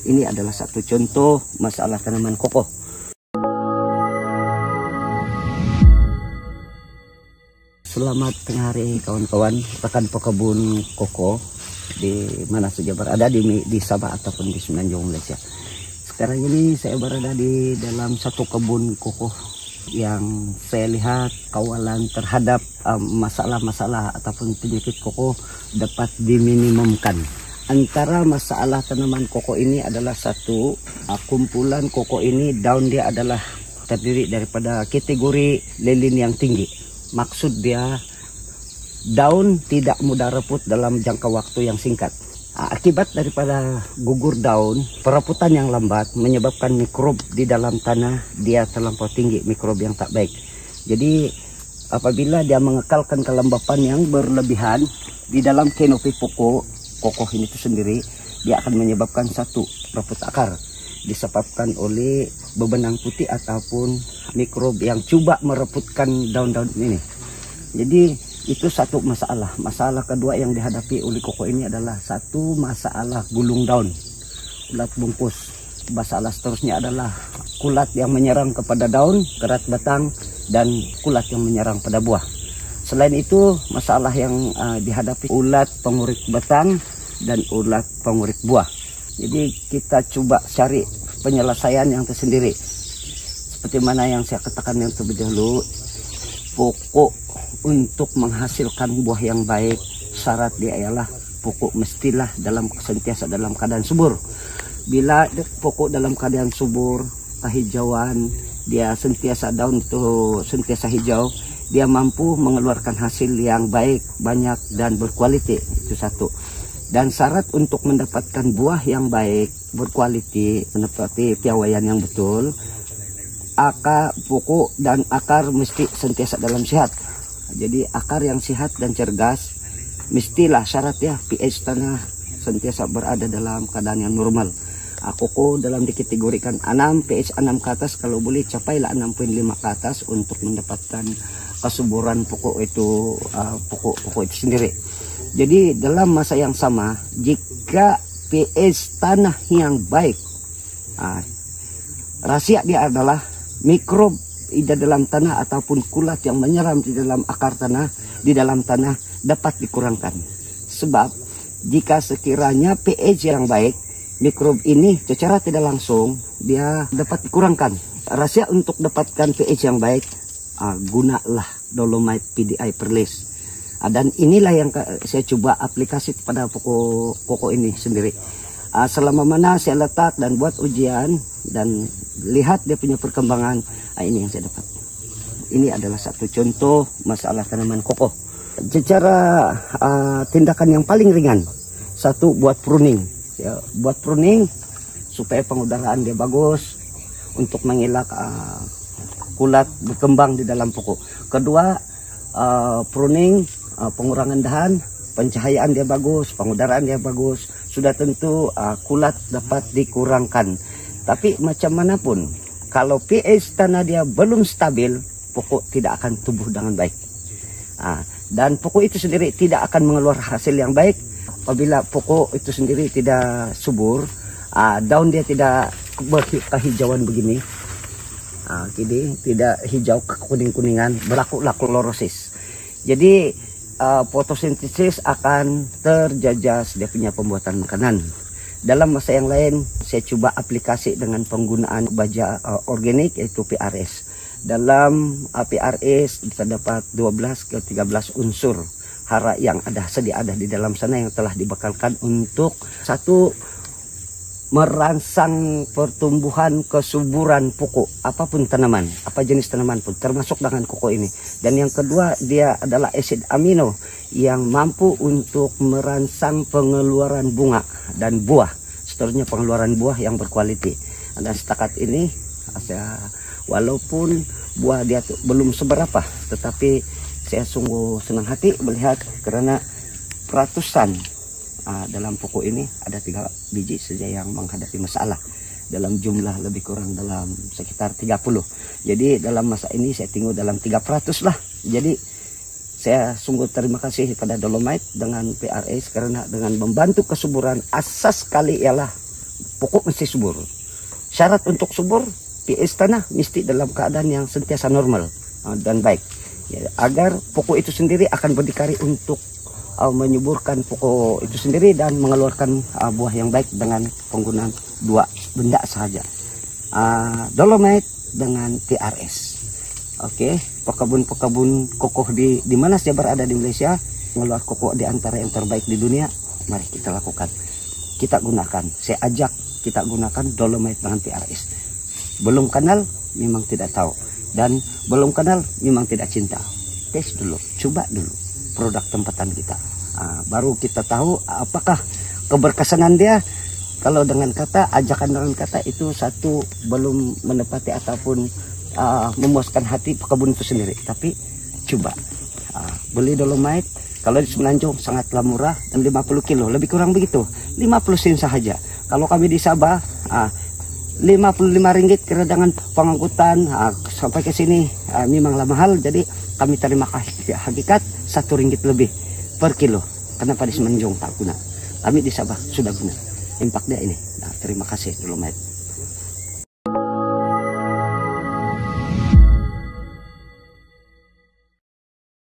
ini adalah satu contoh masalah tanaman koko. Selamat tengah hari kawan-kawan, rekan pekebun koko di mana saja berada di Sabah ataupun di Semenanjung Malaysia. Sekarang ini saya berada di dalam satu kebun koko yang saya lihat kawalan terhadap masalah-masalah ataupun penyakit koko dapat diminimumkan. Antara masalah tanaman koko ini adalah satu, kumpulan koko ini daun dia adalah terdiri daripada kategori lilin yang tinggi. Maksud dia daun tidak mudah reput dalam jangka waktu yang singkat. Akibat daripada gugur daun, peraputan yang lambat menyebabkan mikrob di dalam tanah dia terlampau tinggi, mikrob yang tak baik. Jadi apabila dia mengekalkan kelembapan yang berlebihan di dalam kanopi pokok kokoh ini itu sendiri, dia akan menyebabkan satu, raput akar disebabkan oleh bebenang putih ataupun mikrob yang coba mereputkan daun-daun ini. Jadi itu satu masalah. Masalah kedua yang dihadapi oleh koko ini adalah satu masalah gulung daun, ulat bungkus. Masalah seterusnya adalah kulat yang menyerang kepada daun, kerat batang, dan kulat yang menyerang pada buah. Selain itu masalah yang dihadapi ulat pengurik batang dan ulat pengurik buah. Jadi kita coba cari penyelesaian yang tersendiri. Seperti mana yang saya katakan yang terlebih dahulu, pokok untuk menghasilkan buah yang baik, syarat dia ialah pokok mestilah sentiasa dalam keadaan subur. Bila pokok dalam keadaan subur, kehijauan, dia sentiasa daun itu sentiasa hijau, dia mampu mengeluarkan hasil yang baik, banyak, dan berkualiti. Itu satu. Dan syarat untuk mendapatkan buah yang baik, berkualiti, menepati piawaian yang betul, pokok dan akar mesti sentiasa dalam sehat. Jadi akar yang sehat dan cergas, mestilah syaratnya pH tanah sentiasa berada dalam keadaan yang normal. Koko dalam dikategorikan 6, pH 6 ke atas, kalau boleh capailah 6.5 ke atas untuk mendapatkan kesuburan pokok itu, pokok itu sendiri. Jadi dalam masa yang sama, jika pH tanah yang baik, rahasia dia adalah mikrob di dalam tanah ataupun kulat yang menyeram di dalam akar tanah, di dalam tanah dapat dikurangkan. Sebab jika sekiranya pH yang baik, mikrob ini secara tidak langsung dia dapat dikurangkan. Rahasia untuk dapatkan pH yang baik, gunalah Dolomite PDI Perlis. Dan inilah yang saya coba aplikasi pada pokok koko ini sendiri. Selama mana saya letak dan buat ujian dan lihat dia punya perkembangan, ini yang saya dapat. Ini adalah satu contoh masalah tanaman koko. Secara tindakan yang paling ringan, satu buat pruning. Ya, buat pruning supaya pengudaraan dia bagus untuk mengelak kulat berkembang di dalam pokok. Kedua, pruning, pengurangan dahan, pencahayaan dia bagus, pengudaraan dia bagus, sudah tentu kulat dapat dikurangkan. Tapi macam manapun, kalau pH tanah dia belum stabil, pokok tidak akan tumbuh dengan baik. Dan pokok itu sendiri tidak akan mengeluarkan hasil yang baik apabila pokok itu sendiri tidak subur, daun dia tidak kehijauan begini. Jadi tidak hijau kekuning-kuningan, berlakulah klorosis. Jadi fotosintesis akan terjajas dia punya pembuatan makanan. Dalam masa yang lain saya coba aplikasi dengan penggunaan baja organik yaitu PRS. Dalam PRS terdapat 12 ke 13 unsur hara yang sedia ada di dalam sana yang telah dibekalkan untuk satu, merangsang pertumbuhan kesuburan pokok apapun tanaman, apa jenis tanaman pun termasuk dengan koko ini. Dan yang kedua, dia adalah asid amino yang mampu untuk merangsang pengeluaran bunga dan buah, seterusnya pengeluaran buah yang berkualiti. Dan setakat ini walaupun buah dia belum seberapa, tetapi saya sungguh senang hati melihat karena ratusan dalam pokok ini ada 3 biji saja yang menghadapi masalah dalam jumlah lebih kurang dalam sekitar 30. Jadi dalam masa ini saya tinggal dalam 300 lah. Jadi saya sungguh terima kasih kepada Dolomite dengan PRS karena dengan membantu kesuburan, asas sekali ialah pokok mesti subur. Syarat untuk subur, pH tanah mesti dalam keadaan yang sentiasa normal dan baik. Ya, agar pokok itu sendiri akan berdikari untuk menyuburkan pokok itu sendiri dan mengeluarkan buah yang baik dengan penggunaan 2 benda saja. Dolomite dengan TRS. Oke, pekebun-pekebun kokoh di mana saja berada di Malaysia, mengeluarkan kokoh di antara yang terbaik di dunia. Mari kita lakukan, kita gunakan. Saya ajak kita gunakan Dolomite dengan TRS. Belum kenal memang tidak tahu, dan belum kenal memang tidak cinta. Tes dulu, coba dulu produk tempatan kita, baru kita tahu apakah keberkesanan dia. Kalau dengan kata, ajakan dengan kata itu satu belum menepati ataupun memuaskan hati pekebun itu sendiri. Tapi coba beli Dolomite. Kalau di Semenanjung sangatlah murah dan 50 kilo, lebih kurang begitu, 50 sen saja. Kalau kami di Sabah 55 ringgit kira dengan pengangkutan sampai ke sini memanglah mahal. Jadi kami terima hakikat 1 ringgit lebih per kilo. Kenapa di Semenanjung tak guna? Kami di Sabah sudah guna. Impak dia ini. Nah, terima kasih Dolomite.